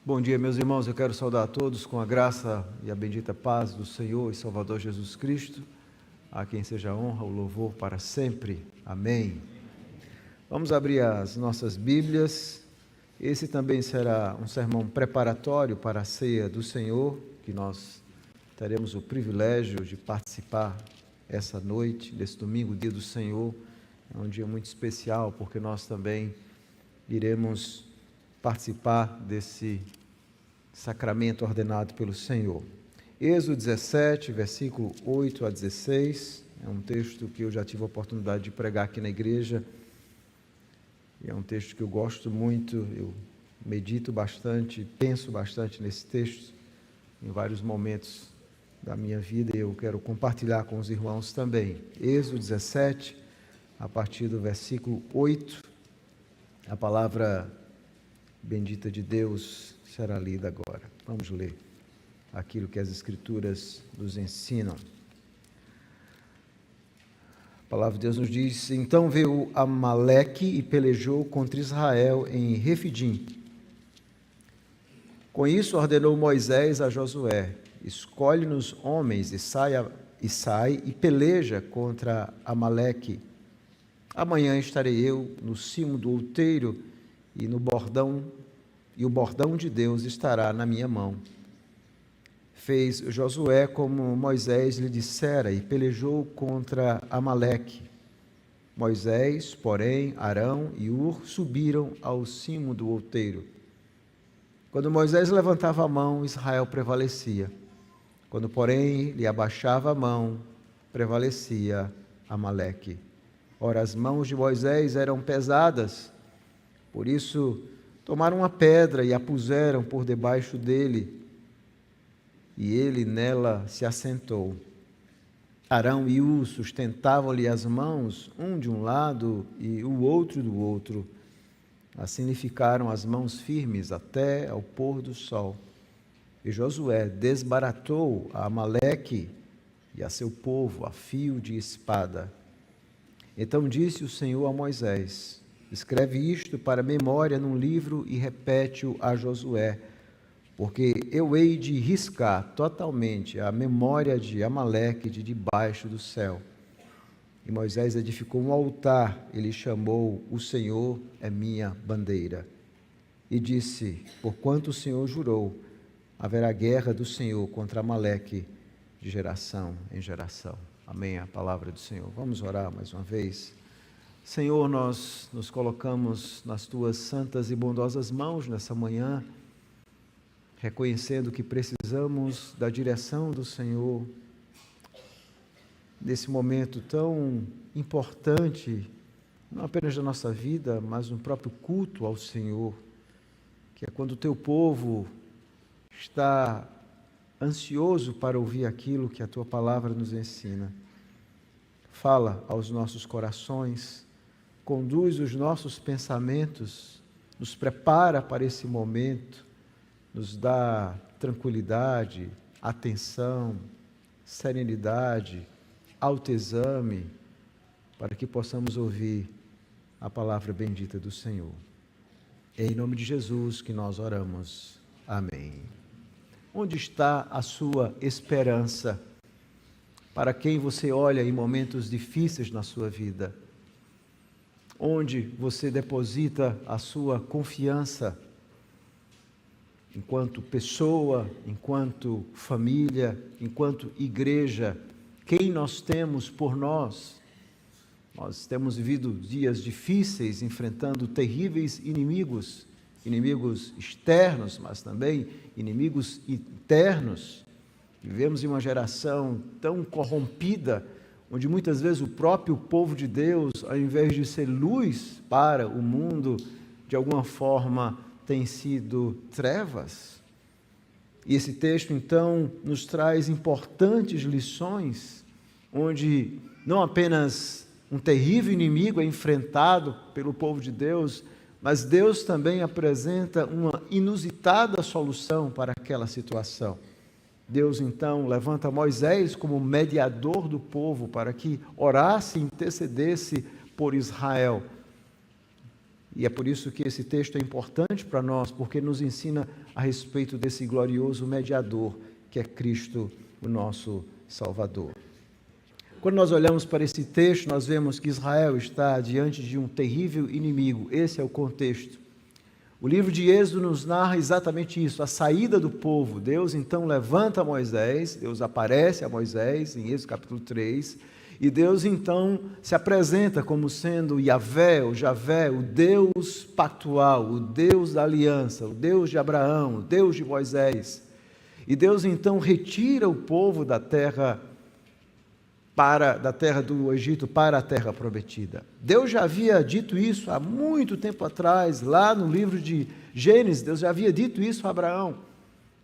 Bom dia, meus irmãos. Eu quero saudar a todos com a graça e a bendita paz do Senhor e Salvador Jesus Cristo, a quem seja a honra, o louvor para sempre. Amém. Vamos abrir as nossas Bíblias. Esse também será um sermão preparatório para a ceia do Senhor, que nós teremos o privilégio de participar essa noite, desse domingo, dia do Senhor. É um dia muito especial, porque nós também iremos participar desse sacramento ordenado pelo Senhor. Êxodo 17, versículo 8 a 16, é um texto que eu já tive a oportunidade de pregar aqui na igreja, e é um texto que eu gosto muito, eu medito bastante, penso bastante nesse texto, em vários momentos da minha vida, e eu quero compartilhar com os irmãos também. Êxodo 17, a partir do versículo 8, a palavra bendita de Deus será lida agora. Vamos ler aquilo que as Escrituras nos ensinam. A palavra de Deus nos diz: Então veio Amaleque e pelejou contra Israel em Refidim. Com isso ordenou Moisés a Josué: Escolhe-nos homens e sai e peleja contra Amaleque. Amanhã estarei eu no cimo do outeiro e o bordão de Deus estará na minha mão. Fez Josué como Moisés lhe dissera e pelejou contra Amaleque. Moisés, porém, Arão e Ur subiram ao cimo do outeiro. Quando Moisés levantava a mão, Israel prevalecia. Quando, porém, lhe abaixava a mão, prevalecia Amaleque. Ora, as mãos de Moisés eram pesadas, por isso tomaram uma pedra e a puseram por debaixo dele, e ele nela se assentou. Arão e Ur sustentavam-lhe as mãos, um de um lado e o outro do outro. Assim lhe ficaram as mãos firmes até ao pôr do sol. E Josué desbaratou a Amaleque e a seu povo a fio de espada. Então disse o Senhor a Moisés: Escreve isto para memória num livro e repete-o a Josué, porque eu hei de riscar totalmente a memória de Amaleque de debaixo do céu. E Moisés edificou um altar, ele chamou: O Senhor é minha bandeira. E disse: Porquanto o Senhor jurou, haverá guerra do Senhor contra Amaleque de geração em geração. Amém, a palavra do Senhor. Vamos orar mais uma vez. Senhor, nós nos colocamos nas Tuas santas e bondosas mãos nessa manhã, reconhecendo que precisamos da direção do Senhor, nesse momento tão importante, não apenas da nossa vida, mas no próprio culto ao Senhor, que é quando o Teu povo está ansioso para ouvir aquilo que a Tua palavra nos ensina. Fala aos nossos corações, conduz os nossos pensamentos, nos prepara para esse momento, nos dá tranquilidade, atenção, serenidade, autoexame, para que possamos ouvir a palavra bendita do Senhor. É em nome de Jesus que nós oramos. Amém. Onde está a sua esperança? Para quem você olha em momentos difíceis na sua vida? Onde você deposita a sua confiança? Enquanto pessoa, enquanto família, enquanto igreja, quem nós temos por nós? Nós temos vivido dias difíceis, enfrentando terríveis inimigos, inimigos externos, mas também inimigos internos. Vivemos em uma geração tão corrompida, onde muitas vezes o próprio povo de Deus, ao invés de ser luz para o mundo, de alguma forma tem sido trevas. E esse texto, então, nos traz importantes lições, onde não apenas um terrível inimigo é enfrentado pelo povo de Deus, mas Deus também apresenta uma inusitada solução para aquela situação. Deus, então, levanta Moisés como mediador do povo para que orasse e intercedesse por Israel. e é por isso que esse texto é importante para nós, porque nos ensina a respeito desse glorioso mediador, que é Cristo, o nosso Salvador. Quando nós olhamos para esse texto, nós vemos que Israel está diante de um terrível inimigo. Esse é o contexto. O livro de Êxodo nos narra exatamente isso, a saída do povo. Deus então levanta Moisés, Deus aparece a Moisés em Êxodo capítulo 3, e Deus então se apresenta como sendo Yahvé, o Javé, o Deus pactual, o Deus da aliança, o Deus de Abraão, o Deus de Moisés. E Deus então retira o povo da terra do Egito para a terra prometida. Deus já havia dito isso há muito tempo atrás, lá no livro de Gênesis, Deus já havia dito isso a Abraão.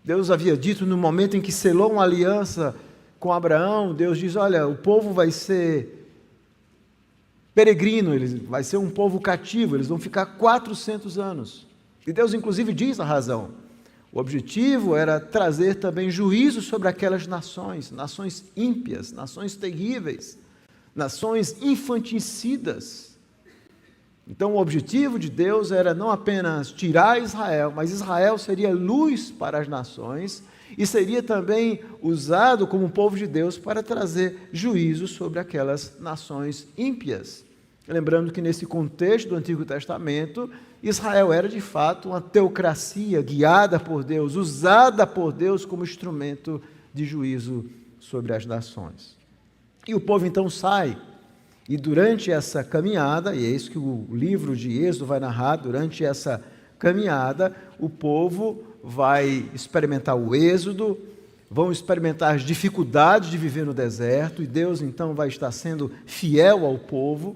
Deus havia dito no momento em que selou uma aliança com Abraão, Deus diz, olha, o povo vai ser peregrino, vai ser um povo cativo, eles vão ficar 400 anos. E Deus inclusive diz a razão. O objetivo era trazer também juízo sobre aquelas nações, nações ímpias, nações terríveis, nações infanticidas. Então o objetivo de Deus era não apenas tirar Israel, mas Israel seria luz para as nações e seria também usado como povo de Deus para trazer juízo sobre aquelas nações ímpias. Lembrando que nesse contexto do Antigo Testamento, Israel era de fato uma teocracia guiada por Deus, usada por Deus como instrumento de juízo sobre as nações. E o povo então sai, e durante essa caminhada, e é isso que o livro de Êxodo vai narrar, durante essa caminhada, o povo vai experimentar o êxodo, vão experimentar as dificuldades de viver no deserto, e Deus então vai estar sendo fiel ao povo.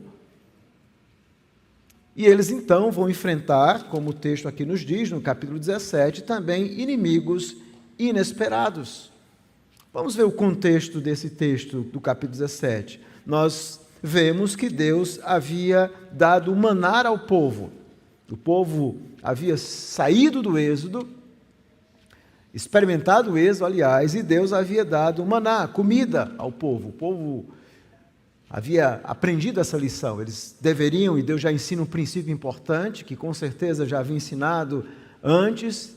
E eles então vão enfrentar, como o texto aqui nos diz, no capítulo 17, também inimigos inesperados. Vamos ver o contexto desse texto do capítulo 17. Nós vemos que Deus havia dado maná ao povo. O povo havia saído do êxodo, experimentado o êxodo, aliás, e Deus havia dado maná, comida ao povo. O povo havia aprendido essa lição, eles deveriam, e Deus já ensina um princípio importante, que com certeza já havia ensinado antes,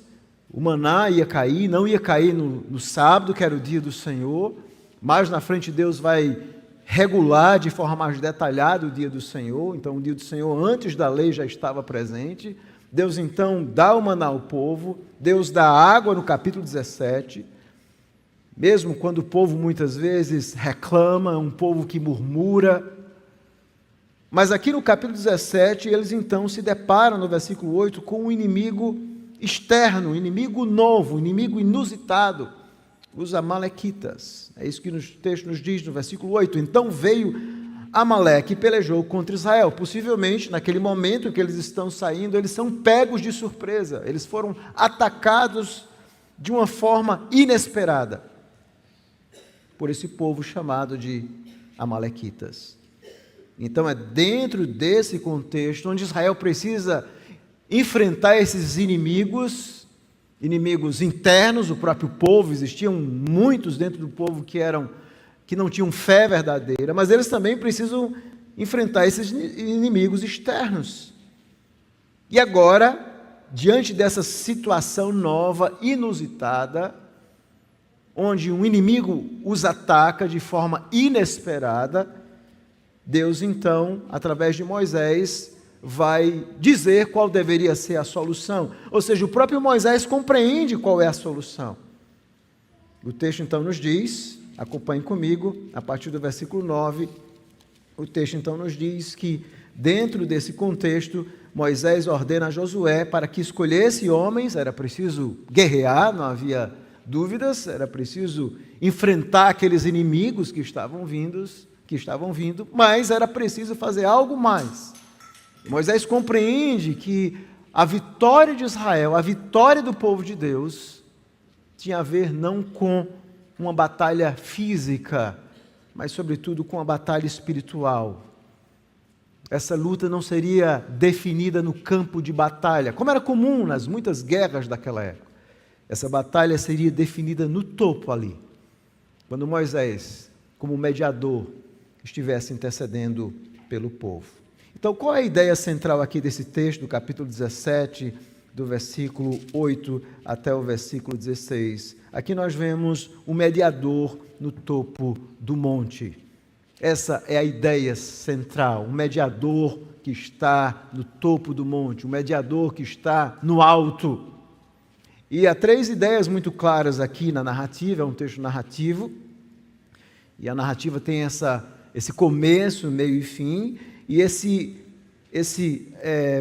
o maná ia cair, não ia cair no sábado, que era o dia do Senhor, mais na frente Deus vai regular de forma mais detalhada o dia do Senhor, então o dia do Senhor antes da lei já estava presente, Deus então dá o maná ao povo, Deus dá água no capítulo 17, mesmo quando o povo muitas vezes reclama, um povo que murmura. Mas aqui no capítulo 17, eles então se deparam, no versículo 8, com um inimigo externo, um inimigo novo, um inimigo inusitado, os amalequitas. É isso que o texto nos diz no versículo 8. Então veio Amaleque e pelejou contra Israel. Possivelmente, naquele momento em que eles estão saindo, eles são pegos de surpresa. Eles foram atacados de uma forma inesperada por esse povo chamado de amalequitas. Então é dentro desse contexto onde Israel precisa enfrentar esses inimigos internos, o próprio povo. Existiam muitos dentro do povo que não tinham fé verdadeira, mas eles também precisam enfrentar esses inimigos externos. E agora, diante dessa situação nova, inusitada, onde um inimigo os ataca de forma inesperada, Deus então, através de Moisés, vai dizer qual deveria ser a solução. Ou seja, o próprio Moisés compreende qual é a solução. O texto então nos diz, acompanhe comigo, a partir do versículo 9, o texto então nos diz que, dentro desse contexto, Moisés ordena a Josué para que escolhesse homens, era preciso guerrear, não havia dúvidas, era preciso enfrentar aqueles inimigos que estavam vindo, mas era preciso fazer algo mais. Moisés compreende que a vitória de Israel, a vitória do povo de Deus, tinha a ver não com uma batalha física, mas sobretudo com a batalha espiritual. Essa luta não seria definida no campo de batalha, como era comum nas muitas guerras daquela época. Essa batalha seria definida no topo ali, quando Moisés, como mediador, estivesse intercedendo pelo povo. Então, qual é a ideia central aqui desse texto, do capítulo 17, do versículo 8 até o versículo 16? Aqui nós vemos o mediador no topo do monte. Essa é a ideia central, o mediador que está no topo do monte, o mediador que está no alto. E há três ideias muito claras aqui na narrativa, é um texto narrativo, e a narrativa tem esse começo, meio e fim, e esse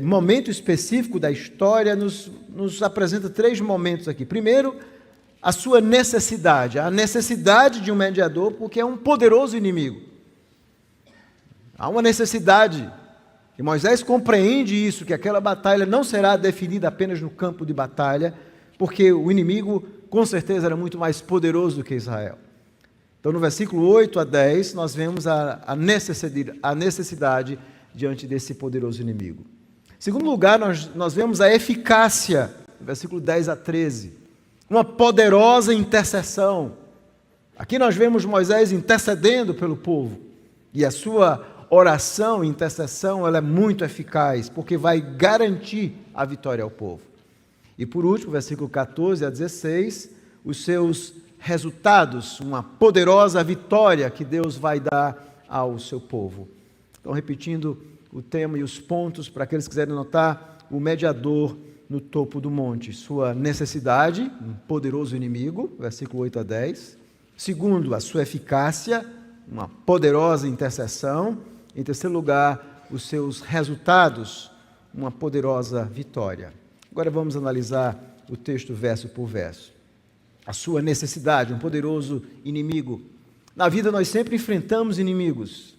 momento específico da história nos apresenta três momentos aqui. Primeiro, a sua necessidade, a necessidade de um mediador, porque é um poderoso inimigo. Há uma necessidade, e Moisés compreende isso, que aquela batalha não será definida apenas no campo de batalha, porque o inimigo, com certeza, era muito mais poderoso do que Israel. Então, no versículo 8 a 10, nós vemos a necessidade diante desse poderoso inimigo. Em segundo lugar, nós vemos a eficácia, versículo 10 a 13, uma poderosa intercessão. Aqui nós vemos Moisés intercedendo pelo povo, e a sua oração e intercessão, ela é muito eficaz, porque vai garantir a vitória ao povo. E por último, versículo 14 a 16, os seus resultados, uma poderosa vitória que Deus vai dar ao seu povo. Então, repetindo o tema e os pontos, para aqueles que quiserem notar, o mediador no topo do monte, sua necessidade, um poderoso inimigo, versículo 8 a 10. Segundo, a sua eficácia, uma poderosa intercessão. Em terceiro lugar, os seus resultados, uma poderosa vitória. Agora vamos analisar o texto verso por verso. A sua necessidade, um poderoso inimigo. Na vida nós sempre enfrentamos inimigos.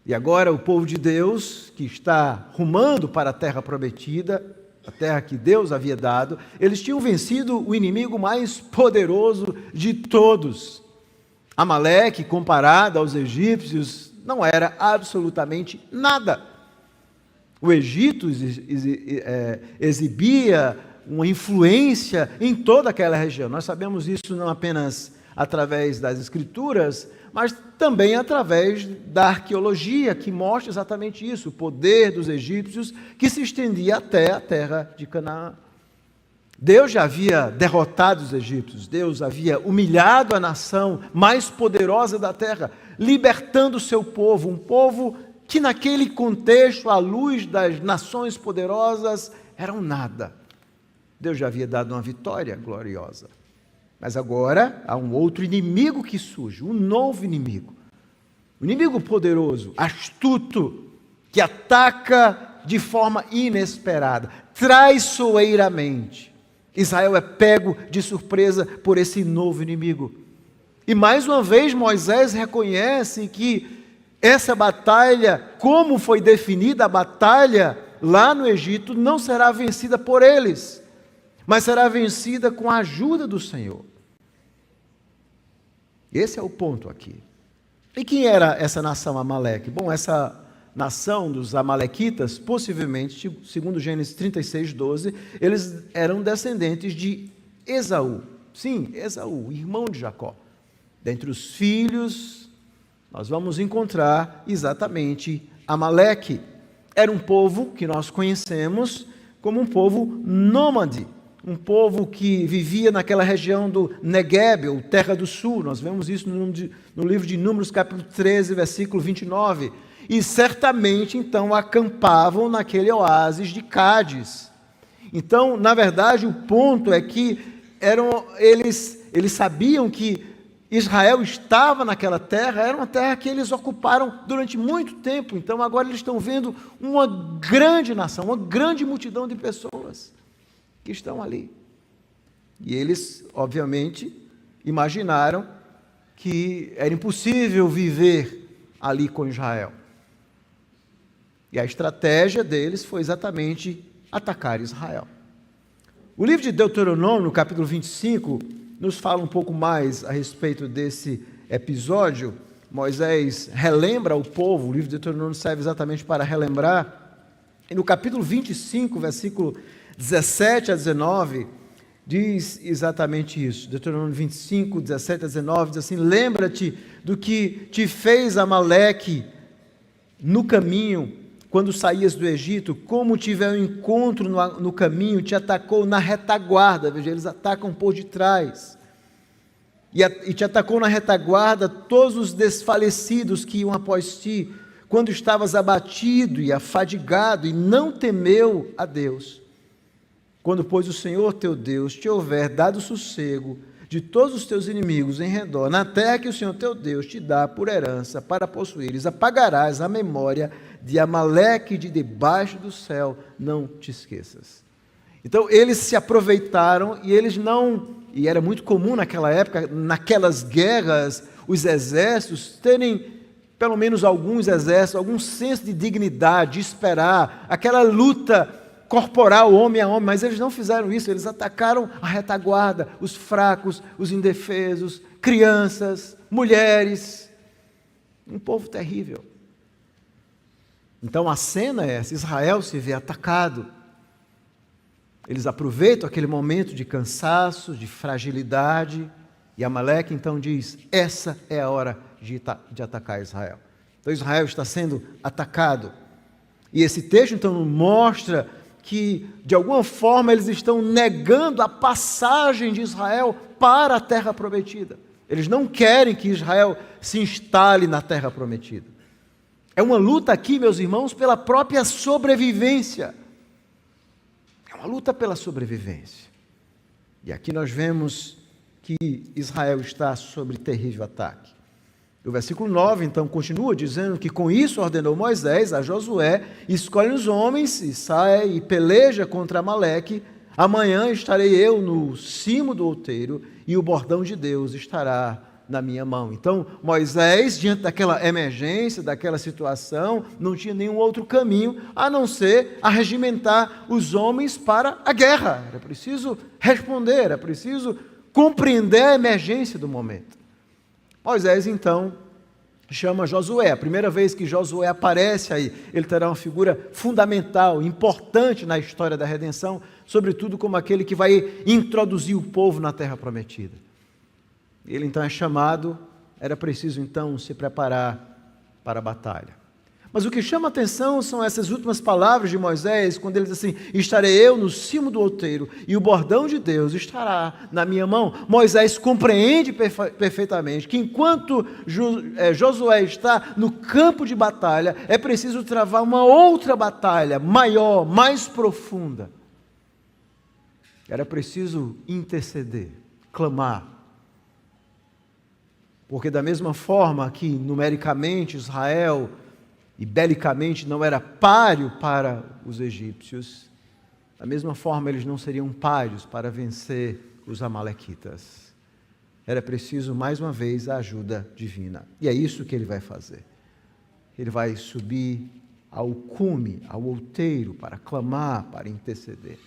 E agora o povo de Deus, que está rumando para a terra prometida, a terra que Deus havia dado, eles tinham vencido o inimigo mais poderoso de todos. Amaleque, comparado aos egípcios, não era absolutamente nada. O Egito exibia uma influência em toda aquela região. Nós sabemos isso não apenas através das Escrituras, mas também através da arqueologia, que mostra exatamente isso, o poder dos egípcios que se estendia até a terra de Canaã. Deus já havia derrotado os egípcios, Deus havia humilhado a nação mais poderosa da terra, libertando o seu povo, um povo que naquele contexto, à luz das nações poderosas, era um nada. Deus já havia dado uma vitória gloriosa. Mas agora há um outro inimigo que surge, um novo inimigo. Um inimigo poderoso, astuto, que ataca de forma inesperada, traiçoeiramente. Israel é pego de surpresa por esse novo inimigo. E mais uma vez Moisés reconhece que essa batalha, como foi definida a batalha lá no Egito, não será vencida por eles, mas será vencida com a ajuda do Senhor. Esse é o ponto aqui. E quem era essa nação Amaleque? Bom, essa nação dos amalequitas, possivelmente, segundo Gênesis 36, 12, eles eram descendentes de Esaú. Sim, Esaú, irmão de Jacó. Dentre os filhos, nós vamos encontrar exatamente Amaleque. Era um povo que nós conhecemos como um povo nômade, um povo que vivia naquela região do Negueb, ou Terra do Sul. Nós vemos isso no livro de Números, capítulo 13, versículo 29. E certamente, então, acampavam naquele oásis de Cádiz. Então, na verdade, o ponto é que eles sabiam que Israel estava naquela terra, era uma terra que eles ocuparam durante muito tempo. Então, agora eles estão vendo uma grande nação, uma grande multidão de pessoas que estão ali. E eles, obviamente, imaginaram que era impossível viver ali com Israel. E a estratégia deles foi exatamente atacar Israel. O livro de Deuteronômio, no capítulo 25, nos fala um pouco mais a respeito desse episódio. Moisés relembra o povo, o livro de Deuteronômio serve exatamente para relembrar. E no capítulo 25, versículo 17 a 19, diz exatamente isso. Deuteronômio 25, 17 a 19, diz assim: lembra-te do que te fez Amaleque no caminho, quando saías do Egito, como tiver um encontro no caminho, te atacou na retaguarda. Veja, eles atacam por detrás. E te atacou na retaguarda todos os desfalecidos que iam após ti, quando estavas abatido e afadigado, e não temeu a Deus. Quando, pois, o Senhor teu Deus te houver dado sossego de todos os teus inimigos em redor, na terra que o Senhor teu Deus te dá por herança para possuíres, apagarás a memória de Amaleque de debaixo do céu, não te esqueças. Então, eles se aproveitaram e eles não... E era muito comum naquela época, naquelas guerras, os exércitos terem, pelo menos alguns exércitos, algum senso de dignidade, de esperar, aquela luta corporal, homem a homem, mas eles não fizeram isso, eles atacaram a retaguarda, os fracos, os indefesos, crianças, mulheres, um povo terrível. Então a cena é essa, Israel se vê atacado, eles aproveitam aquele momento de cansaço, de fragilidade, e Amaleque então diz, essa é a hora de atacar Israel. Então Israel está sendo atacado, e esse texto então mostra que de alguma forma eles estão negando a passagem de Israel para a terra prometida. Eles não querem que Israel se instale na terra prometida. É uma luta aqui, meus irmãos, pela própria sobrevivência. É uma luta pela sobrevivência. E aqui nós vemos que Israel está sob terrível ataque. O versículo 9, então, continua dizendo que com isso ordenou Moisés a Josué, escolhe os homens e sai e peleja contra Amaleque. Amanhã estarei eu no cimo do outeiro e o bordão de Deus estará na minha mão. Então, Moisés, diante daquela emergência, daquela situação, não tinha nenhum outro caminho a não ser arregimentar os homens para a guerra. Era preciso responder, era preciso compreender a emergência do momento. Moisés, então, chama Josué. A primeira vez que Josué aparece aí, ele terá uma figura fundamental, importante na história da redenção, sobretudo como aquele que vai introduzir o povo na terra prometida. Ele então é chamado, era preciso então se preparar para a batalha. Mas o que chama a atenção são essas últimas palavras de Moisés, quando ele diz assim, estarei eu no cimo do outeiro e o bordão de Deus estará na minha mão. Moisés compreende perfeitamente que enquanto Josué está no campo de batalha, é preciso travar uma outra batalha, maior, mais profunda. Era preciso interceder, clamar. Porque da mesma forma que numericamente Israel e belicamente não era páreo para os egípcios, da mesma forma eles não seriam páreos para vencer os amalequitas. Era preciso mais uma vez a ajuda divina. E é isso que ele vai fazer. Ele vai subir ao cume, ao outeiro, para clamar, para interceder.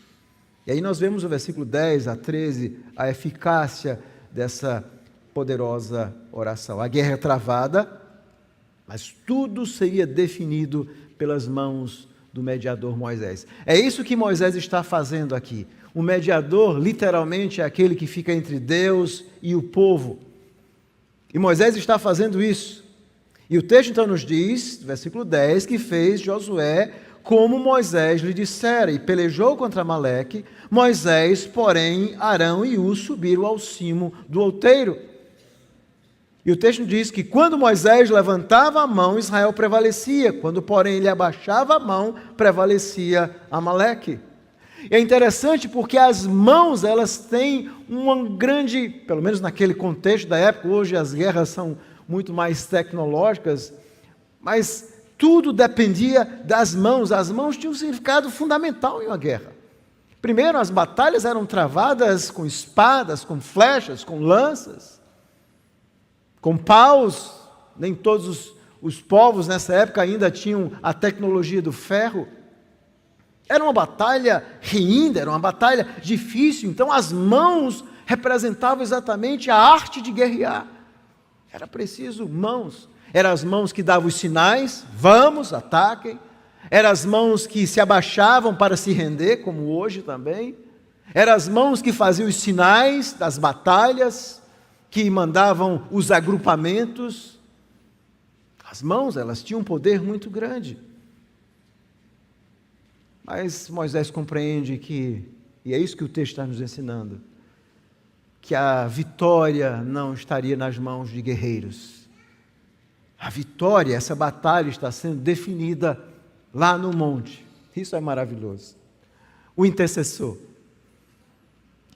E aí nós vemos no versículo 10 a 13 a eficácia dessa poderosa oração. A guerra é travada, mas tudo seria definido pelas mãos do mediador Moisés. É isso que Moisés está fazendo aqui. O mediador, literalmente, é aquele que fica entre Deus e o povo. E Moisés está fazendo isso. E o texto então nos diz, versículo 10, que fez Josué como Moisés lhe dissera, e pelejou contra Amaleque. Moisés, porém, Arão e Hur subiram ao cimo do outeiro. E o texto diz que quando Moisés levantava a mão, Israel prevalecia. Quando, porém, ele abaixava a mão, prevalecia Amaleque. E é interessante porque as mãos, elas têm uma grande, pelo menos naquele contexto da época, hoje as guerras são muito mais tecnológicas, mas tudo dependia das mãos. As mãos tinham um significado fundamental em uma guerra. Primeiro, as batalhas eram travadas com espadas, com flechas, com lanças, com paus. Nem todos os povos nessa época ainda tinham a tecnologia do ferro. Era uma batalha reínda, era uma batalha difícil. Então as mãos representavam exatamente a arte de guerrear. Era preciso mãos. Eram as mãos que davam os sinais, vamos, ataquem. Eram as mãos que se abaixavam para se render, como hoje também. Eram as mãos que faziam os sinais das batalhas, que mandavam os agrupamentos. As mãos, elas tinham um poder muito grande. Mas Moisés compreende que, e é isso que o texto está nos ensinando, que a vitória não estaria nas mãos de guerreiros. A vitória, essa batalha está sendo definida lá no monte. Isso é maravilhoso. O intercessor.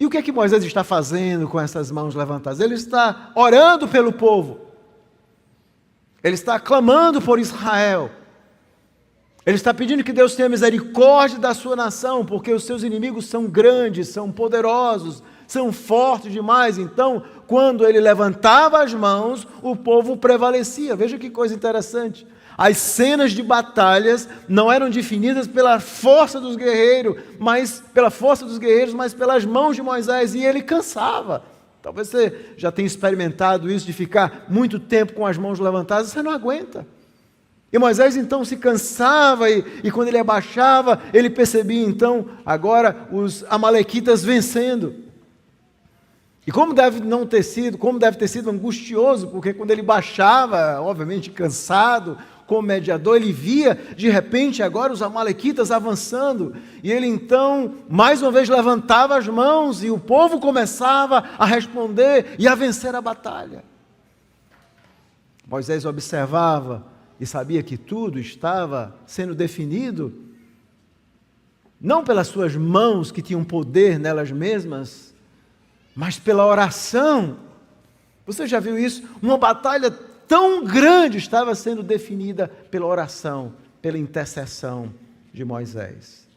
E o que é que Moisés está fazendo com essas mãos levantadas? Ele está orando pelo povo. Ele está clamando por Israel. Ele está pedindo que Deus tenha misericórdia da sua nação, porque os seus inimigos são grandes, são poderosos, são fortes demais. Então, quando ele levantava as mãos, o povo prevalecia. Veja que coisa interessante. As cenas de batalhas não eram definidas pela força dos guerreiros, mas pelas mãos de Moisés, e ele cansava. Talvez você já tenha experimentado isso de ficar muito tempo com as mãos levantadas, você não aguenta. E Moisés então se cansava e quando ele abaixava, ele percebia então agora os amalequitas vencendo. E como deve ter sido angustioso, porque quando ele baixava, obviamente cansado, como mediador, ele via de repente agora os amalequitas avançando, e ele então mais uma vez levantava as mãos e o povo começava a responder e a vencer a batalha. Moisés observava e sabia que tudo estava sendo definido, não pelas suas mãos que tinham poder nelas mesmas, mas pela oração. Você já viu isso? Uma batalha tão grande estava sendo definida pela oração, pela intercessão de Moisés.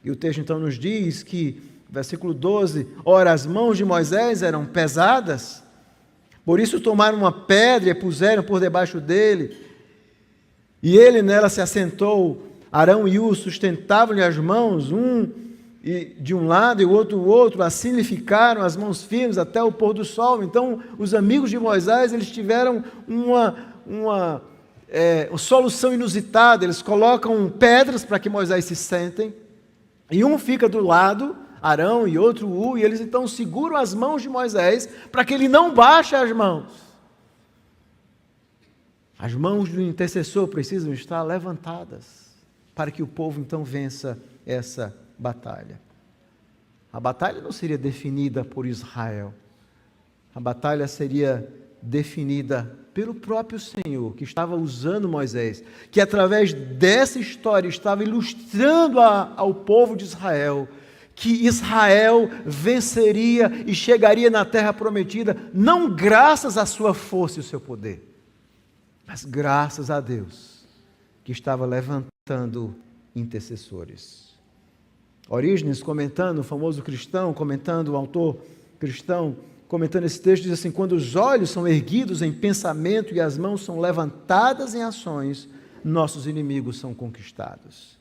E o texto então nos diz que, versículo 12, ora, as mãos de Moisés eram pesadas, por isso tomaram uma pedra e a puseram por debaixo dele, e ele nela se assentou. Arão e Ur sustentavam-lhe as mãos, um de um lado e o outro do outro, assim lhe ficaram as mãos firmes até o pôr do sol. Então, os amigos de Moisés, eles tiveram uma solução inusitada. Eles colocam pedras para que Moisés se sentem, e um fica do lado, Arão, e outro Ur, e eles então seguram as mãos de Moisés para que ele não baixe as mãos. As mãos do intercessor precisam estar levantadas para que o povo então vença essa batalha. A batalha não seria definida por Israel. A batalha seria definida pelo próprio Senhor, que estava usando Moisés, que através dessa história estava ilustrando ao povo de Israel que Israel venceria e chegaria na terra prometida, não graças à sua força e ao seu poder, mas graças a Deus, que estava levantando intercessores. Orígenes, comentando, o famoso cristão, comentando, o autor cristão, comentando esse texto, diz assim: quando os olhos são erguidos em pensamento e as mãos são levantadas em ações, nossos inimigos são conquistados.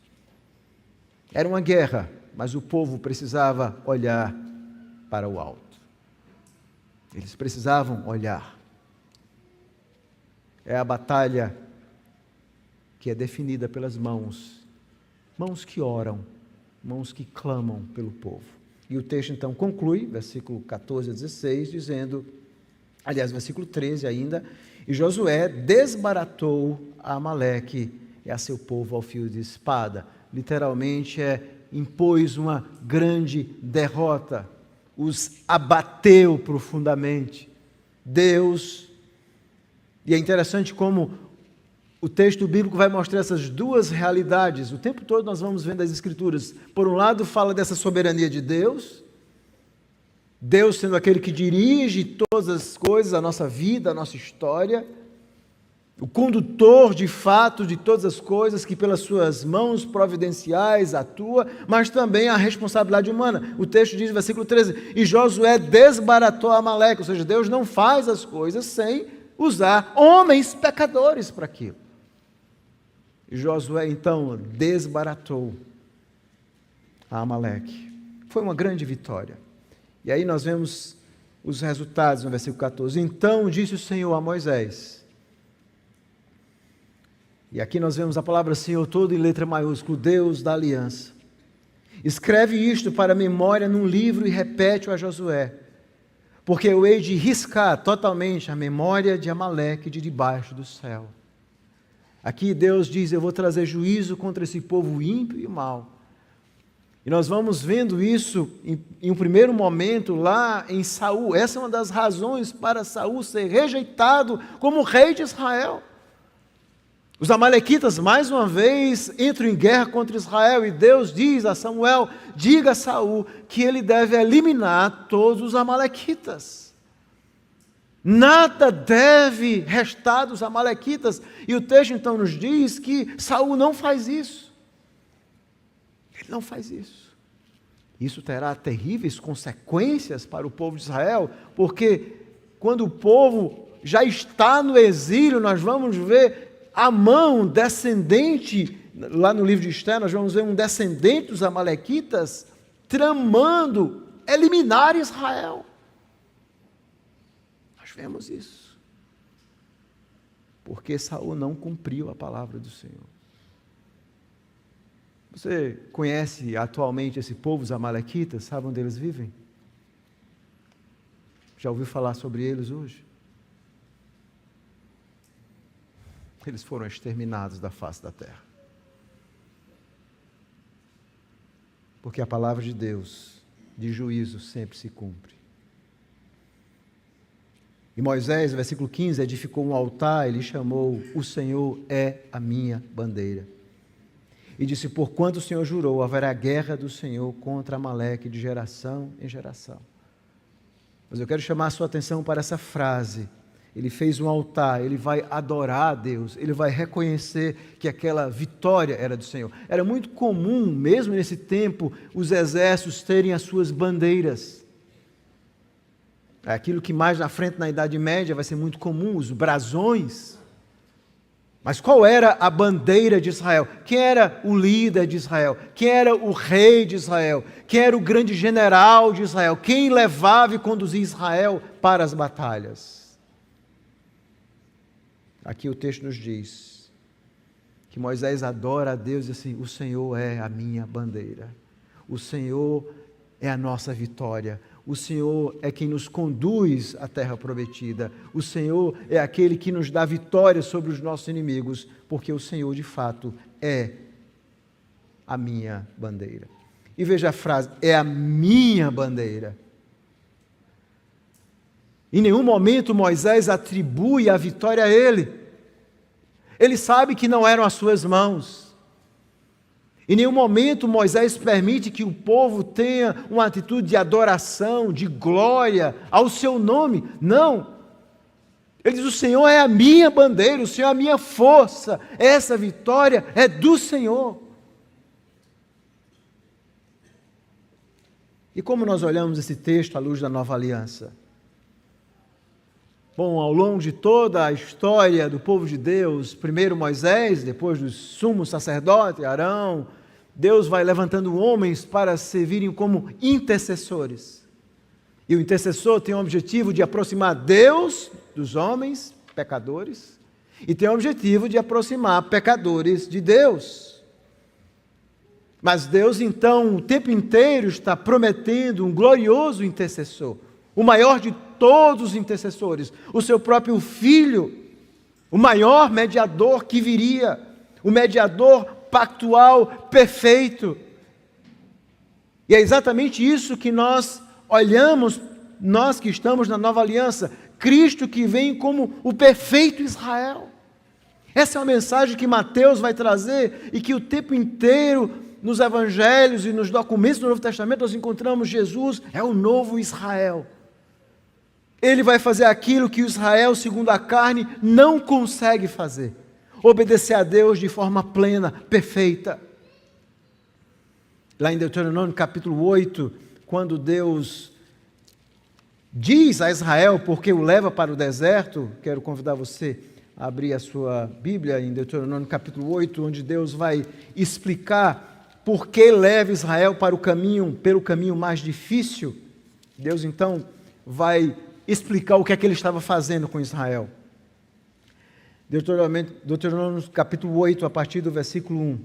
Era uma guerra, mas o povo precisava olhar para o alto. Eles precisavam olhar. É a batalha que é definida pelas mãos que oram, mãos que clamam pelo povo. E o texto então conclui, versículo 14 a 16, dizendo, aliás, versículo 13 ainda, e Josué desbaratou a Amaleque e a seu povo ao fio de espada. Literalmente impôs uma grande derrota, os abateu profundamente. Deus. E é interessante como o texto bíblico vai mostrar essas duas realidades. O tempo todo nós vamos vendo as Escrituras. Por um lado, fala dessa soberania de Deus, Deus sendo aquele que dirige todas as coisas, a nossa vida, a nossa história, o condutor de fato de todas as coisas, que pelas suas mãos providenciais atua, mas também a responsabilidade humana. O texto diz, versículo 13, e Josué desbaratou Amaleque, ou seja, Deus não faz as coisas sem usar homens pecadores para aquilo. E Josué então desbaratou a Amaleque. Foi uma grande vitória. E aí nós vemos os resultados no versículo 14. Então disse o Senhor a Moisés, e aqui nós vemos a palavra Senhor toda em letra maiúscula, Deus da aliança. Escreve isto para a memória num livro e repete-o a Josué, porque eu hei de riscar totalmente a memória de Amaleque de debaixo do céu. Aqui Deus diz, eu vou trazer juízo contra esse povo ímpio e mau, E nós vamos vendo isso em um primeiro momento lá em Saul. Essa é uma das razões para Saul ser rejeitado como rei de Israel. Os amalequitas, mais uma vez, entram em guerra contra Israel e Deus diz a Samuel, diga a Saul que ele deve eliminar todos os amalequitas. Nada deve restar dos amalequitas. E o texto então nos diz que Saul não faz isso. Ele não faz isso. Isso terá terríveis consequências para o povo de Israel, porque quando o povo já está no exílio, nós vamos ver Amã, descendente, lá no livro de Esther, nós vamos ver um descendente dos amalequitas tramando eliminar Israel. Nós vemos isso. Porque Saul não cumpriu a palavra do Senhor. Você conhece atualmente esse povo, os amalequitas? Sabe onde eles vivem? Já ouviu falar sobre eles hoje? Eles foram exterminados da face da terra. Porque a palavra de Deus, de juízo, sempre se cumpre. E Moisés, no versículo 15, edificou um altar, ele chamou, o Senhor é a minha bandeira. E disse, porquanto o Senhor jurou, haverá guerra do Senhor contra Amaleque de geração em geração. Mas eu quero chamar a sua atenção para essa frase. Ele fez um altar, ele vai adorar a Deus, ele vai reconhecer que aquela vitória era do Senhor. Era muito comum, mesmo nesse tempo, os exércitos terem as suas bandeiras. É aquilo que mais na frente, na Idade Média, vai ser muito comum, os brasões. Mas qual era a bandeira de Israel? Quem era o líder de Israel? Quem era o rei de Israel? Quem era o grande general de Israel? Quem levava e conduzia Israel para as batalhas? Aqui o texto nos diz que Moisés adora a Deus e diz assim, o Senhor é a minha bandeira. O Senhor é a nossa vitória. O Senhor é quem nos conduz à terra prometida. O Senhor é aquele que nos dá vitória sobre os nossos inimigos, porque o Senhor, de fato, é a minha bandeira. E veja a frase, é a minha bandeira. Em nenhum momento Moisés atribui a vitória a ele. Ele sabe que não eram as suas mãos. Em nenhum momento Moisés permite que o povo tenha uma atitude de adoração, de glória ao seu nome. Não. Ele diz, o Senhor é a minha bandeira, o Senhor é a minha força. Essa vitória é do Senhor. E como nós olhamos esse texto à luz da nova aliança? Bom, ao longo de toda a história do povo de Deus, primeiro Moisés, depois do sumo sacerdote, Arão, Deus vai levantando homens para servirem como intercessores. E o intercessor tem o objetivo de aproximar Deus dos homens, pecadores, e tem o objetivo de aproximar pecadores de Deus. Mas Deus, então, o tempo inteiro está prometendo um glorioso intercessor, o maior de todos os intercessores, o seu próprio Filho, o maior mediador que viria, o mediador pactual perfeito. E é exatamente isso que nós olhamos, nós que estamos na nova aliança, Cristo que vem como o perfeito Israel. Essa é uma mensagem que Mateus vai trazer e que o tempo inteiro nos evangelhos e nos documentos do Novo Testamento nós encontramos Jesus é o novo Israel. Ele vai fazer aquilo que o Israel, segundo a carne, não consegue fazer. Obedecer a Deus de forma plena, perfeita. Lá em Deuteronômio capítulo 8, quando Deus diz a Israel porque o leva para o deserto, quero convidar você a abrir a sua Bíblia em Deuteronômio capítulo 8, onde Deus vai explicar por que leva Israel para pelo caminho mais difícil. Deus então vai explicar o que é que ele estava fazendo com Israel. Deuteronômio capítulo 8, a partir do versículo 1,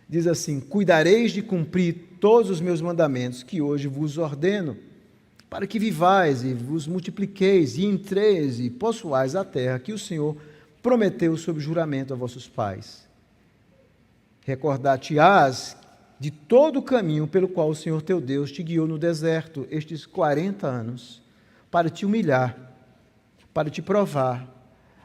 diz assim, cuidareis de cumprir todos os meus mandamentos que hoje vos ordeno, para que vivais e vos multipliqueis e entreis e possuais a terra que o Senhor prometeu sob juramento a vossos pais. Recordar-te-ás de todo o caminho pelo qual o Senhor teu Deus te guiou no deserto estes 40 anos, para te humilhar, para te provar,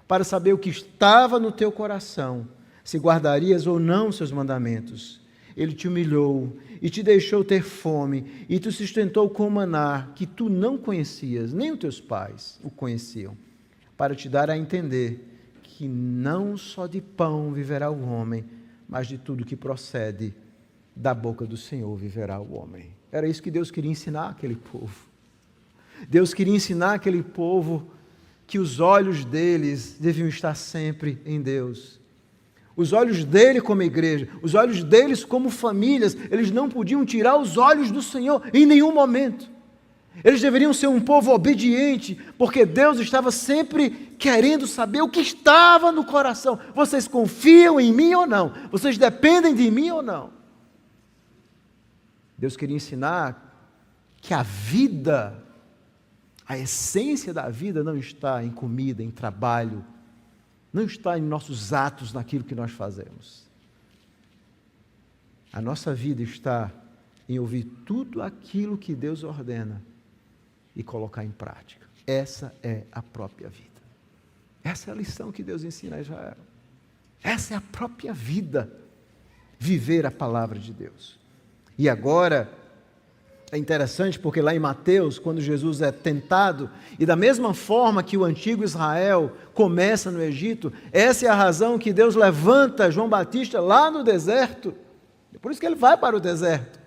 para saber o que estava no teu coração, se guardarias ou não seus mandamentos. Ele te humilhou e te deixou ter fome, e te sustentou com maná que tu não conhecias, nem os teus pais o conheciam, para te dar a entender que não só de pão viverá o homem, mas de tudo que procede da boca do Senhor viverá o homem. Era isso que Deus queria ensinar aquele povo. Deus queria ensinar aquele povo que os olhos deles deviam estar sempre em Deus. Os olhos dele como igreja, os olhos deles como famílias, eles não podiam tirar os olhos do Senhor em nenhum momento. Eles deveriam ser um povo obediente, porque Deus estava sempre querendo saber o que estava no coração. Vocês confiam em mim ou não? Vocês dependem de mim ou não? Deus queria ensinar que a vida, a essência da vida não está em comida, em trabalho, não está em nossos atos, naquilo que nós fazemos. A nossa vida está em ouvir tudo aquilo que Deus ordena e colocar em prática. Essa é a própria vida. Essa é a lição que Deus ensina a Israel. Essa é a própria vida, viver a palavra de Deus. E agora, é interessante porque lá em Mateus, quando Jesus é tentado, e da mesma forma que o antigo Israel começa no Egito, essa é a razão que Deus levanta João Batista lá no deserto. É por isso que ele vai para o deserto.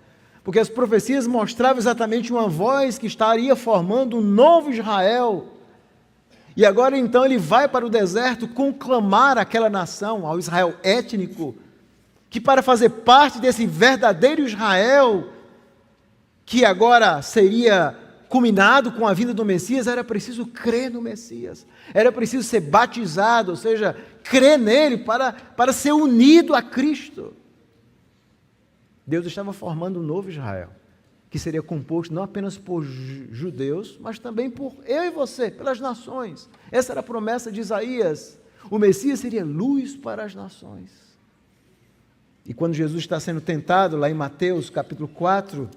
Porque as profecias mostravam exatamente uma voz que estaria formando um novo Israel. E agora então ele vai para o deserto conclamar aquela nação, ao Israel étnico, que para fazer parte desse verdadeiro Israel, que agora seria culminado com a vinda do Messias, era preciso crer no Messias, era preciso ser batizado, ou seja, crer nele para ser unido a Cristo. Deus estava formando um novo Israel, que seria composto não apenas por judeus, mas também por eu e você, pelas nações. Essa era a promessa de Isaías. O Messias seria luz para as nações. E quando Jesus está sendo tentado, lá em Mateus capítulo 4,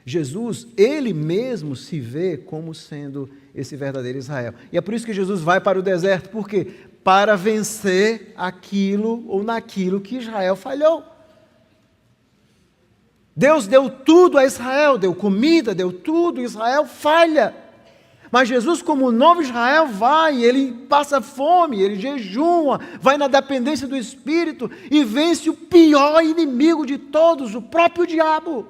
Jesus, ele mesmo se vê como sendo esse verdadeiro Israel. E é por isso que Jesus vai para o deserto. Por quê? Para vencer aquilo ou naquilo que Israel falhou. Deus deu tudo a Israel, deu comida, deu tudo, Israel falha. Mas Jesus, como o novo Israel, vai, ele passa fome, ele jejuma, vai na dependência do Espírito e vence o pior inimigo de todos, o próprio diabo.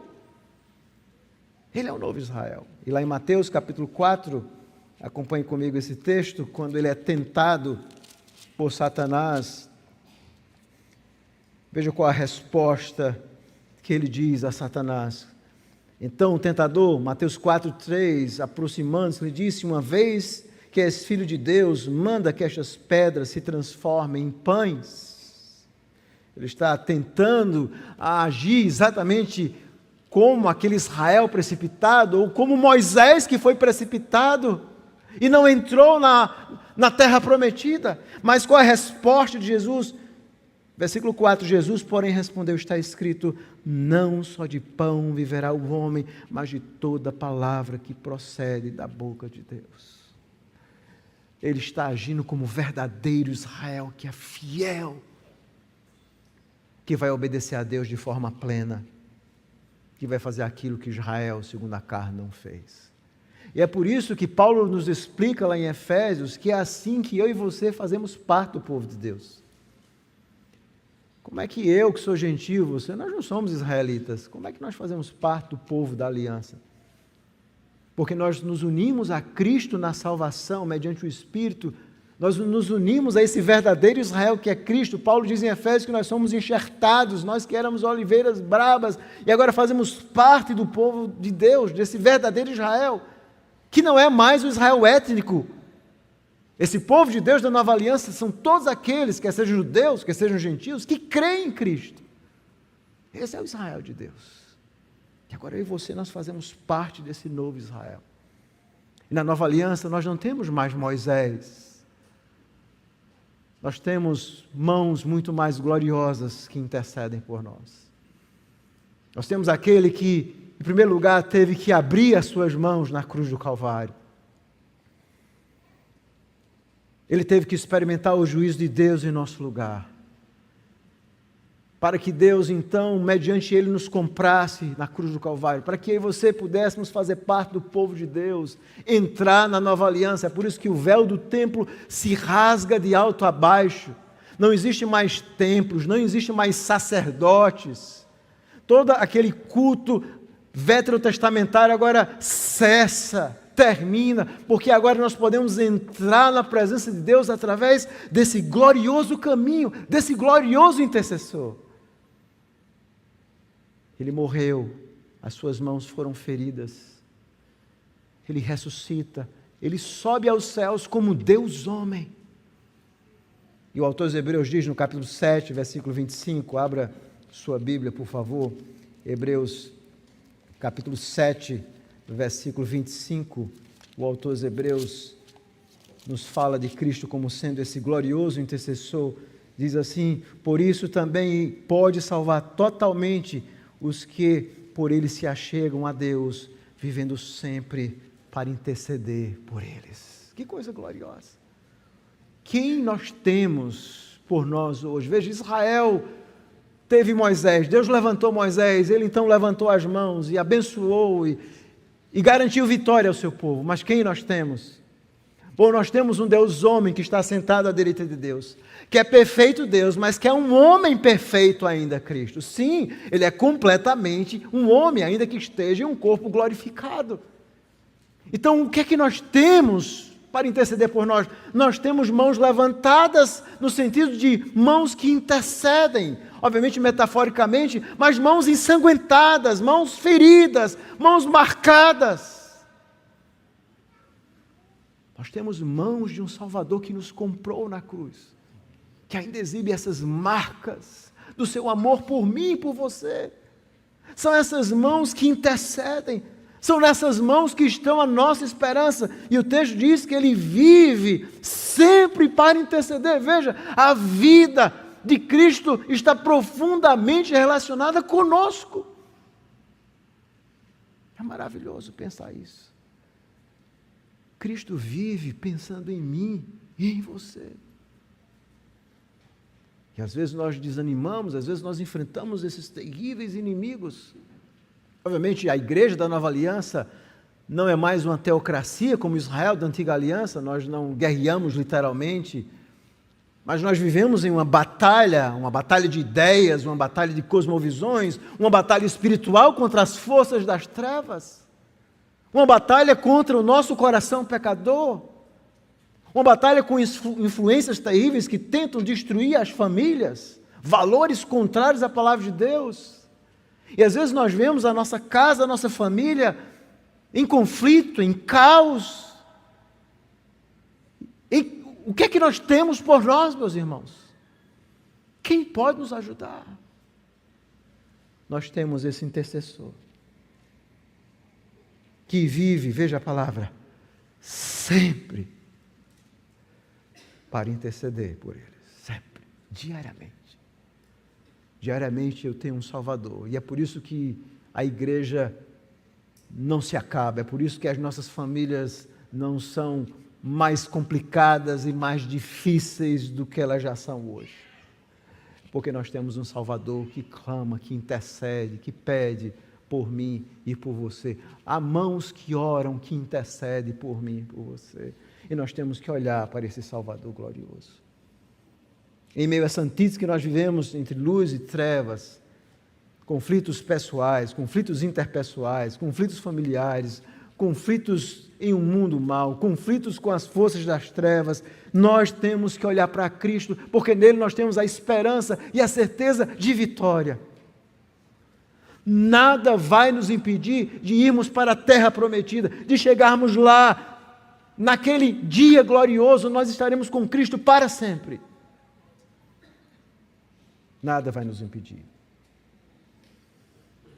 Ele é o novo Israel. E lá em Mateus capítulo 4, acompanhe comigo esse texto, quando ele é tentado por Satanás, veja qual a resposta que ele diz a Satanás. Então o tentador, Mateus 4:3, aproximando-se, lhe disse: uma vez que és filho de Deus, manda que estas pedras se transformem em pães. Ele está tentando agir exatamente como aquele Israel precipitado, ou como Moisés que foi precipitado e não entrou na terra prometida. Mas qual é a resposta de Jesus? Versículo 4, Jesus, porém, respondeu, está escrito, não só de pão viverá o homem, mas de toda palavra que procede da boca de Deus. Ele está agindo como verdadeiro Israel, que é fiel, que vai obedecer a Deus de forma plena, que vai fazer aquilo que Israel, segundo a carne, não fez. E é por isso que Paulo nos explica lá em Efésios, que é assim que eu e você fazemos parte do povo de Deus. Como é que eu, que sou gentio, você, nós não somos israelitas, como é que nós fazemos parte do povo da aliança? Porque nós nos unimos a Cristo na salvação, mediante o Espírito, nós nos unimos a esse verdadeiro Israel que é Cristo. Paulo diz em Efésios que nós somos enxertados, nós que éramos oliveiras bravas, e agora fazemos parte do povo de Deus, desse verdadeiro Israel, que não é mais o Israel étnico. Esse povo de Deus da nova aliança são todos aqueles, quer sejam judeus, quer sejam gentios, que creem em Cristo. Esse é o Israel de Deus. E agora eu e você, nós fazemos parte desse novo Israel. E na nova aliança nós não temos mais Moisés. Nós temos mãos muito mais gloriosas que intercedem por nós. Nós temos aquele que, em primeiro lugar, teve que abrir as suas mãos na cruz do Calvário. Ele teve que experimentar o juízo de Deus em nosso lugar, para que Deus, então, mediante Ele, nos comprasse na cruz do Calvário, para que eu e você pudéssemos fazer parte do povo de Deus, entrar na nova aliança. É por isso que o véu do templo se rasga de alto a baixo. Não existe mais templos, não existe mais sacerdotes. Todo aquele culto veterotestamentário agora cessa, termina, porque agora nós podemos entrar na presença de Deus através desse glorioso caminho, desse glorioso intercessor. Ele morreu, as suas mãos foram feridas, ele ressuscita, ele sobe aos céus como Deus homem. E o autor dos Hebreus diz no capítulo 7, versículo 25, abra sua Bíblia, por favor, Hebreus capítulo 7, versículo 25, o autor dos Hebreus nos fala de Cristo como sendo esse glorioso intercessor. Diz assim: por isso também pode salvar totalmente os que por ele se achegam a Deus, vivendo sempre para interceder por eles. Que coisa gloriosa! Quem nós temos por nós hoje? Veja, Israel teve Moisés, Deus levantou Moisés, ele então levantou as mãos e abençoou e garantiu vitória ao seu povo. Mas quem nós temos? Bom, nós temos um Deus homem que está sentado à direita de Deus, que é perfeito Deus, mas que é um homem perfeito ainda, Cristo. Sim, ele é completamente um homem, ainda que esteja em um corpo glorificado. Então, o que é que nós temos para interceder por nós? Nós temos mãos levantadas, no sentido de mãos que intercedem, obviamente metaforicamente, mas mãos ensanguentadas, mãos feridas, mãos marcadas. Nós temos mãos de um Salvador que nos comprou na cruz, que ainda exibe essas marcas do seu amor por mim e por você. São essas mãos que intercedem, são nessas mãos que estão a nossa esperança. E o texto diz que ele vive sempre para interceder. Veja, a vida de Cristo está profundamente relacionada conosco. É maravilhoso pensar isso. Cristo vive pensando em mim e em você. E às vezes nós desanimamos, às vezes nós enfrentamos esses terríveis inimigos. Obviamente a igreja da nova aliança não é mais uma teocracia como Israel da antiga aliança, nós não guerreamos literalmente, mas nós vivemos em uma batalha de ideias, uma batalha de cosmovisões, uma batalha espiritual contra as forças das trevas, uma batalha contra o nosso coração pecador, uma batalha com influências terríveis que tentam destruir as famílias, valores contrários à palavra de Deus. E às vezes nós vemos a nossa casa, a nossa família em conflito, em caos. O que é que nós temos por nós, meus irmãos? Quem pode nos ajudar? Nós temos esse intercessor que vive, veja a palavra, sempre para interceder por eles, sempre, diariamente. Diariamente eu tenho um Salvador, e é por isso que a igreja não se acaba, é por isso que as nossas famílias não são mais complicadas e mais difíceis do que elas já são hoje, porque nós temos um Salvador que clama, que intercede, que pede por mim e por você. Há mãos que oram, que intercedem por mim e por você, e nós temos que olhar para esse Salvador glorioso. Em meio a essa antítese que nós vivemos entre luz e trevas, conflitos pessoais, conflitos interpessoais, conflitos familiares, conflitos em um mundo mau, conflitos com as forças das trevas, nós temos que olhar para Cristo, porque nele nós temos a esperança e a certeza de vitória. Nada vai nos impedir de irmos para a terra prometida, de chegarmos lá, naquele dia glorioso, nós estaremos com Cristo para sempre. Nada vai nos impedir.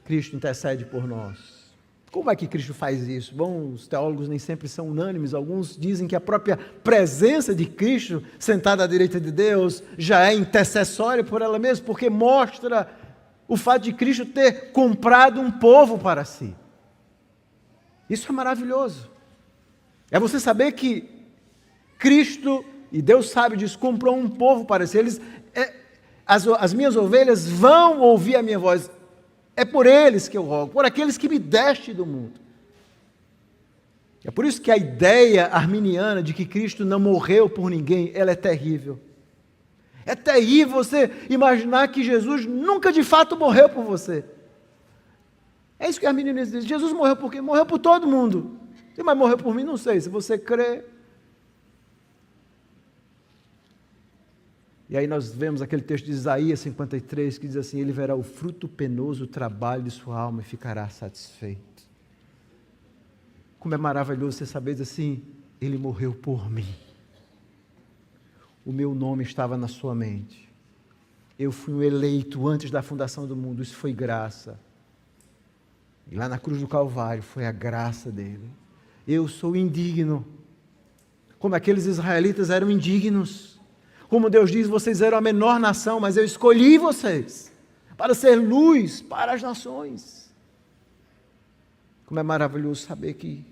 Cristo intercede por nós. Como é que Cristo faz isso? Bom, os teólogos nem sempre são unânimes. Alguns dizem que a própria presença de Cristo, sentado à direita de Deus, já é intercessória por ela mesma, porque mostra o fato de Cristo ter comprado um povo para si. Isso é maravilhoso. É você saber que Cristo, e Deus sabe disso, comprou um povo para si. As minhas ovelhas vão ouvir a minha voz. É por eles que eu rogo, por aqueles que me deste do mundo. É por isso que a ideia arminiana de que Cristo não morreu por ninguém, ela é terrível. É terrível você imaginar que Jesus nunca de fato morreu por você. É isso que a arminianismo diz. Jesus morreu por quem? Morreu por todo mundo. Se vai morrer por mim, não sei. Se você crê. E aí nós vemos aquele texto de Isaías 53 que diz assim: ele verá o fruto penoso, o trabalho de sua alma e ficará satisfeito. Como é maravilhoso você saber assim, ele morreu por mim. O meu nome estava na sua mente. Eu fui um eleito antes da fundação do mundo, isso foi graça. E lá na cruz do Calvário foi a graça dele. Eu sou indigno. Como aqueles israelitas eram indignos. Como Deus diz, vocês eram a menor nação, mas eu escolhi vocês para ser luz para as nações. Como é maravilhoso saber que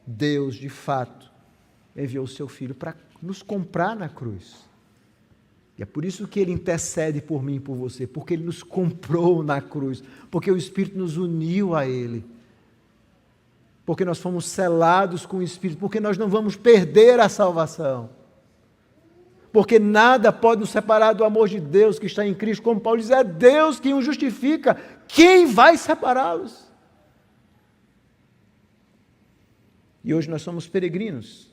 Deus, de fato, enviou o seu Filho para nos comprar na cruz. E é por isso que Ele intercede por mim e por você, porque Ele nos comprou na cruz, porque o Espírito nos uniu a Ele, porque nós fomos selados com o Espírito, porque nós não vamos perder a salvação, porque nada pode nos separar do amor de Deus que está em Cristo, como Paulo diz, é Deus quem o justifica, quem vai separá-los? E hoje nós somos peregrinos,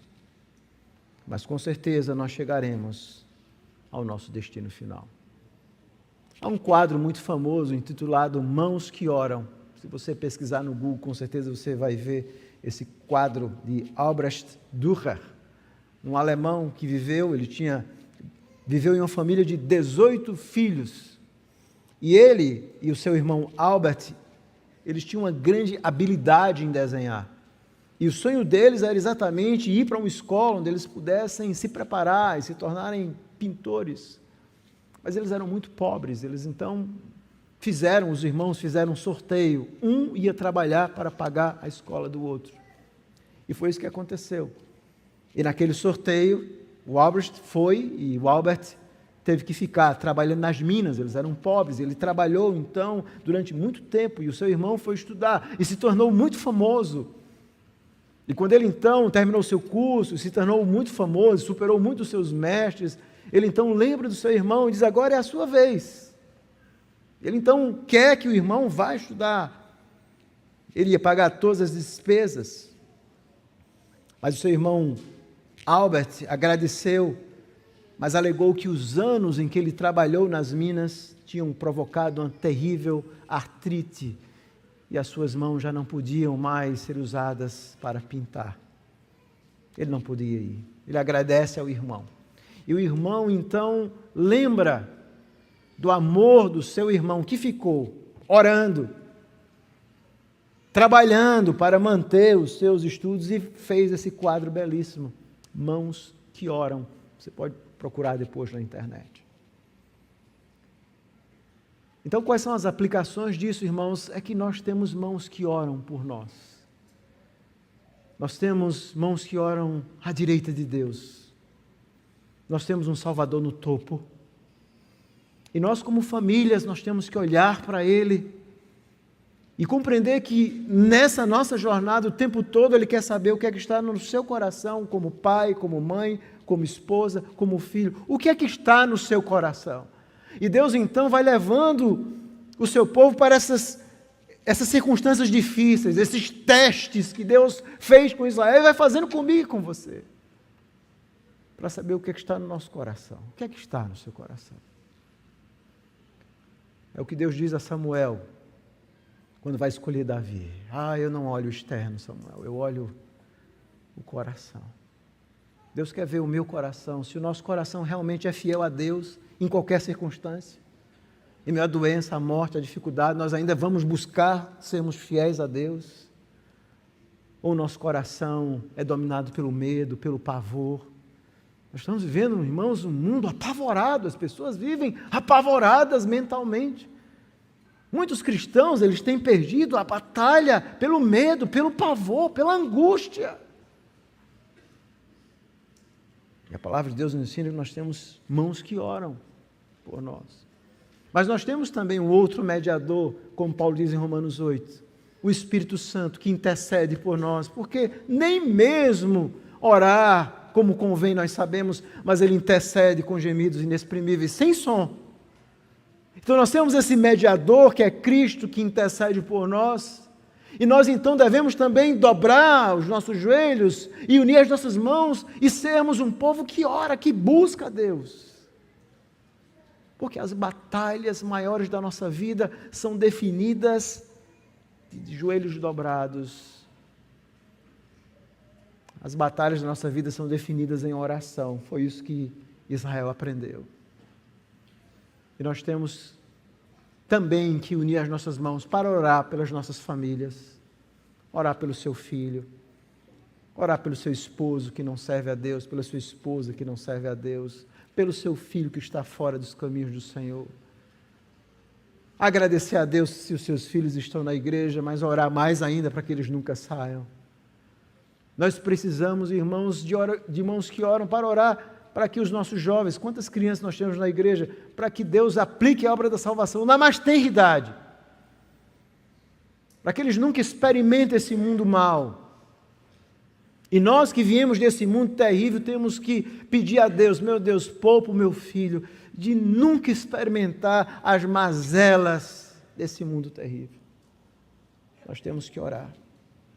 mas com certeza nós chegaremos ao nosso destino final. Há um quadro muito famoso intitulado Mãos que Oram. Se você pesquisar no Google, com certeza você vai ver esse quadro de Albrecht Dürer, um alemão que viveu em uma família de 18 filhos. E ele e o seu irmão Albert, eles tinham uma grande habilidade em desenhar. E o sonho deles era exatamente ir para uma escola onde eles pudessem se preparar e se tornarem pintores. Mas eles eram muito pobres, eles então os irmãos fizeram um sorteio. Um ia trabalhar para pagar a escola do outro. E foi isso que aconteceu. E naquele sorteio, o Albrecht foi e o Albert teve que ficar trabalhando nas minas, eles eram pobres. Ele trabalhou então durante muito tempo e o seu irmão foi estudar e se tornou muito famoso. E quando ele então terminou o seu curso, se tornou muito famoso, superou muito os seus mestres, ele então lembra do seu irmão e diz, agora é a sua vez. Ele então quer que o irmão vá estudar. Ele ia pagar todas as despesas. Mas o seu irmão Albert agradeceu, mas alegou que os anos em que ele trabalhou nas minas tinham provocado uma terrível artrite, e as suas mãos já não podiam mais ser usadas para pintar. Ele não podia ir. Ele agradece ao irmão. E o irmão, então, lembra do amor do seu irmão, que ficou orando, trabalhando para manter os seus estudos, e fez esse quadro belíssimo, Mãos que Oram. Você pode procurar depois na internet. Então, quais são as aplicações disso, irmãos? É que nós temos mãos que oram por nós. Nós temos mãos que oram à direita de Deus. Nós temos um Salvador no topo. E nós, como famílias, nós temos que olhar para Ele e compreender que nessa nossa jornada, o tempo todo, Ele quer saber o que é que está no seu coração, como pai, como mãe, como esposa, como filho. O que é que está no seu coração? E Deus então vai levando o seu povo para essas circunstâncias difíceis, esses testes que Deus fez com Israel e vai fazendo comigo e com você, para saber o que é que está no nosso coração. O que é que está no seu coração? É o que Deus diz a Samuel, quando vai escolher Davi. Eu não olho o externo, Samuel, eu olho o coração. Deus quer ver o meu coração, se o nosso coração realmente é fiel a Deus, em qualquer circunstância. Em meio à doença, à morte, à dificuldade, nós ainda vamos buscar sermos fiéis a Deus? Ou o nosso coração é dominado pelo medo, pelo pavor? Nós estamos vivendo, irmãos, um mundo apavorado, as pessoas vivem apavoradas mentalmente. Muitos cristãos, eles têm perdido a batalha pelo medo, pelo pavor, pela angústia. E a palavra de Deus nos ensina que nós temos mãos que oram por nós. Mas nós temos também um outro mediador, como Paulo diz em Romanos 8, o Espírito Santo, que intercede por nós, porque nem mesmo orar como convém nós sabemos, mas ele intercede com gemidos inexprimíveis, sem som. Então nós temos esse mediador que é Cristo, que intercede por nós, e nós então devemos também dobrar os nossos joelhos e unir as nossas mãos e sermos um povo que ora, que busca a Deus. Porque as batalhas maiores da nossa vida são definidas de joelhos dobrados. As batalhas da nossa vida são definidas em oração. Foi isso que Israel aprendeu. E nós temos também que unir as nossas mãos para orar pelas nossas famílias, orar pelo seu filho, orar pelo seu esposo que não serve a Deus, pela sua esposa que não serve a Deus, pelo seu filho que está fora dos caminhos do Senhor. Agradecer a Deus se os seus filhos estão na igreja, mas orar mais ainda para que eles nunca saiam. Nós precisamos, irmãos, de mãos que oram para orar para que os nossos jovens, quantas crianças nós temos na igreja, para que Deus aplique a obra da salvação na mais tenra idade, para que eles nunca experimentem esse mundo mau. E nós que viemos desse mundo terrível, temos que pedir a Deus, meu Deus, poupa o meu filho de nunca experimentar as mazelas desse mundo terrível. Nós temos que orar,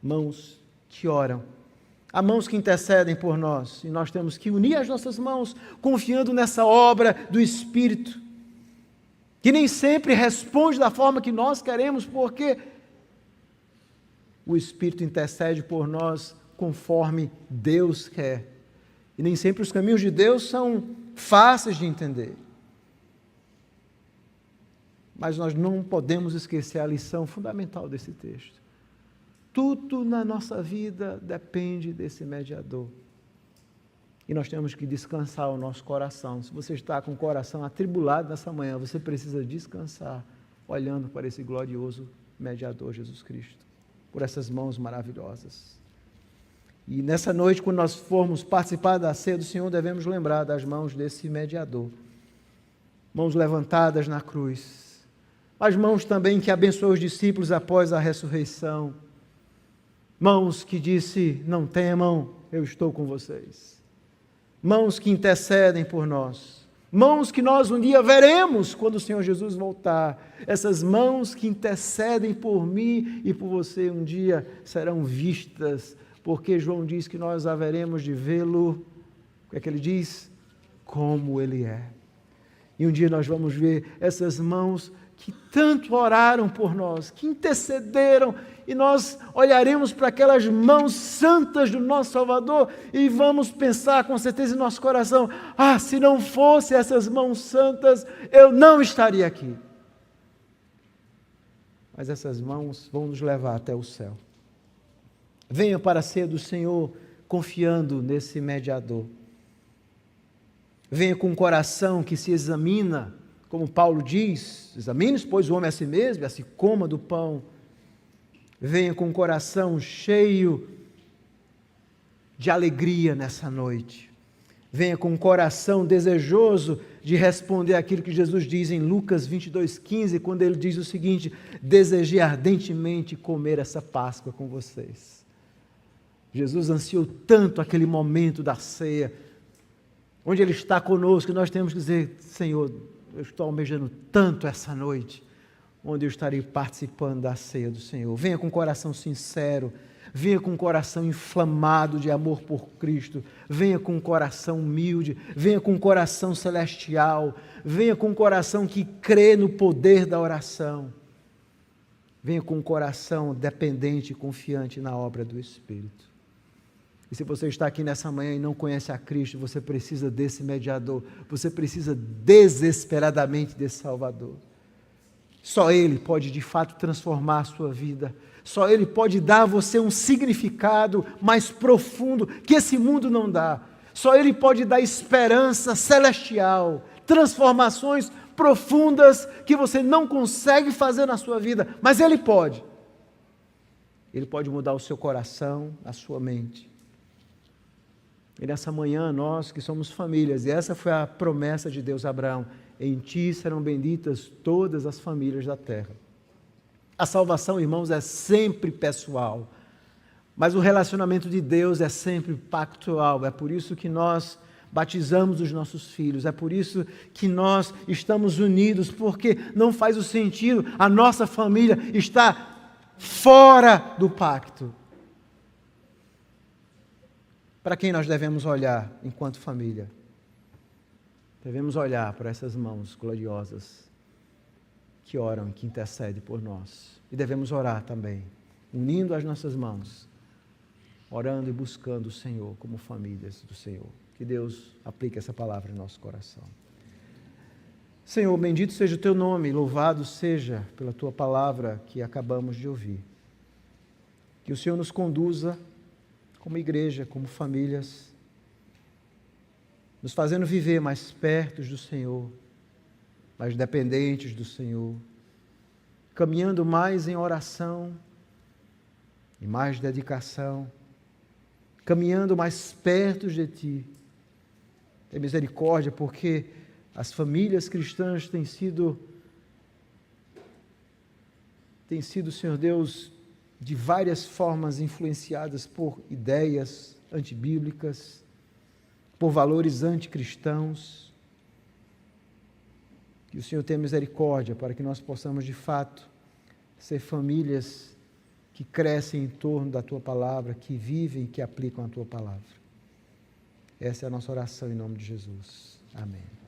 mãos que oram. Há mãos que intercedem por nós, e nós temos que unir as nossas mãos, confiando nessa obra do Espírito, que nem sempre responde da forma que nós queremos, porque o Espírito intercede por nós conforme Deus quer. E nem sempre os caminhos de Deus são fáceis de entender. Mas nós não podemos esquecer a lição fundamental desse texto. Tudo na nossa vida depende desse mediador. E nós temos que descansar o nosso coração. Se você está com o coração atribulado nessa manhã, você precisa descansar, olhando para esse glorioso mediador Jesus Cristo, por essas mãos maravilhosas. E nessa noite, quando nós formos participar da ceia do Senhor, devemos lembrar das mãos desse mediador. Mãos levantadas na cruz. As mãos também que abençoou os discípulos após a ressurreição. Mãos que disse, não temam, eu estou com vocês. Mãos que intercedem por nós. Mãos que nós um dia veremos quando o Senhor Jesus voltar. Essas mãos que intercedem por mim e por você um dia serão vistas, porque João diz que nós haveremos de vê-lo, o que é que ele diz? Como ele é. E um dia nós vamos ver essas mãos que tanto oraram por nós, que intercederam, e nós olharemos para aquelas mãos santas do nosso Salvador e vamos pensar com certeza em nosso coração, se não fosse essas mãos santas, eu não estaria aqui. Mas essas mãos vão nos levar até o céu. Venha para a ceia do Senhor confiando nesse mediador. Venha com um coração que se examina, como Paulo diz, examine-se, pois, o homem a si mesmo, e assim coma do pão. Venha com um coração cheio de alegria nessa noite. Venha com um coração desejoso de responder aquilo que Jesus diz em Lucas 22:15, quando ele diz o seguinte: desejei ardentemente comer essa Páscoa com vocês. Jesus ansiou tanto aquele momento da ceia, onde Ele está conosco, e nós temos que dizer, Senhor, eu estou almejando tanto essa noite, onde eu estarei participando da ceia do Senhor. Venha com um coração sincero, venha com um coração inflamado de amor por Cristo, venha com um coração humilde, venha com um coração celestial, venha com um coração que crê no poder da oração, venha com um coração dependente e confiante na obra do Espírito. E se você está aqui nessa manhã e não conhece a Cristo, você precisa desse mediador, você precisa desesperadamente desse Salvador. Só Ele pode de fato transformar a sua vida, só Ele pode dar a você um significado mais profundo que esse mundo não dá, só Ele pode dar esperança celestial, transformações profundas que você não consegue fazer na sua vida, mas Ele pode. Ele pode mudar o seu coração, a sua mente. E nessa manhã, nós que somos famílias, e essa foi a promessa de Deus a Abraão, em ti serão benditas todas as famílias da terra. A salvação, irmãos, é sempre pessoal, mas o relacionamento de Deus é sempre pactual. É por isso que nós batizamos os nossos filhos, é por isso que nós estamos unidos, porque não faz o sentido a nossa família estar fora do pacto. Para quem nós devemos olhar enquanto família? Devemos olhar para essas mãos gloriosas que oram, que intercedem por nós. E devemos orar também, unindo as nossas mãos, orando e buscando o Senhor como famílias do Senhor. Que Deus aplique essa palavra em nosso coração. Senhor, bendito seja o teu nome, louvado seja pela tua palavra que acabamos de ouvir. Que o Senhor nos conduza como igreja, como famílias, nos fazendo viver mais perto do Senhor, mais dependentes do Senhor, caminhando mais em oração e mais dedicação, caminhando mais perto de Ti. Tem misericórdia, porque as famílias cristãs têm sido, Senhor Deus, de várias formas influenciadas por ideias antibíblicas, por valores anticristãos. Que o Senhor tenha misericórdia para que nós possamos, de fato, ser famílias que crescem em torno da Tua Palavra, que vivem e que aplicam a Tua Palavra. Essa é a nossa oração em nome de Jesus. Amém.